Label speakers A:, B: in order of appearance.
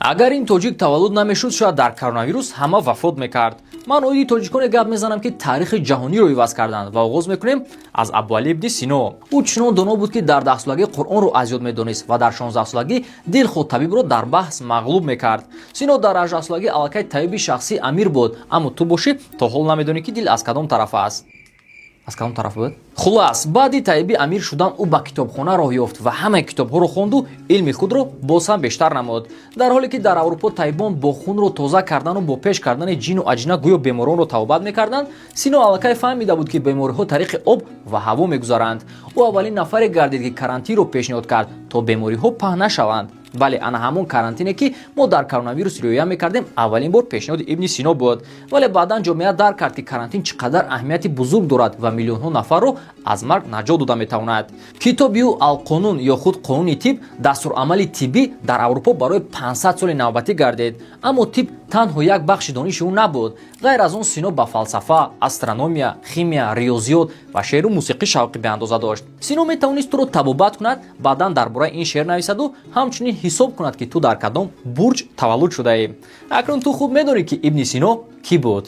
A: агар ин тоҷик таваллуд намешуд, шояд дар коронавирус ҳама вафот мекард. ман оиди тоҷиконе гап мезанам ки таърихи ҷаҳониро иваз карданд ва оғоз мекунем аз Абуалӣ ибни Сино. ӯ чунон доно буд ки дар 10-солагӣ Қуръонро аз ёд медонист ва дар 16-солагӣ дилхоҳ табибро дар баҳс мағлуб мекард. Сино дар 18-солагӣ аллакай табиби шахсии амир буд, аммо ту бошӣ то ҳол намедонӣ ки дил аз кадом тараф аст. аз кадом тараф буд? Хулас, баъди табиби амир шудан ӯ ба китобхона роҳ ёфт ва ҳамаи китобҳоро хонду илми худро боз ҳам бештар намуд. дар ҳоле ки дар Аврупо табибон бо хунро тоза кардану бо пеш кардани ҷину аҷина гӯё беморонро тавобат мекарданд, Сино аллакай фаҳмида буд ки бемориҳо тариқи об ва ҳаво мегузаранд. ӯ аввалин нафаре гардид ки карантинро пешниҳод кард то бемориҳо паҳн нашаванд. бале ана ҳамон карантине ки мо дар коронавирус риоя мекардем аввалин бор пешниҳоди Ибни Сино буд, вале баъдан ҷомеа дарк кард ки карантин чӣ қадар аҳамияти бузург дорад ва миллионҳо нафарро аз марг наҷот дода метавонад. Китоби ӯ Алқонун ё худ қонуни тиб дастурамали тиббӣ дар Аврупо барои 500 соли навбатӣ гардид, аммо тиб танҳо як бахши дониши ӯ набуд. ғайр аз он Сино ба фалсафа, астрономия, химия, риёзиёт ва шеъру мусиқӣ шавқи беандоза дошт. Сино метавонист туро табобат кунад, баъдан дар бораи ин шеър нависаду ҳамчунин ҳисоб кунад ки ту дар кадом бурҷ таваллуд шудаӣ. Акнун ту худ медонӣ ки Ибни Сино кӣ буд.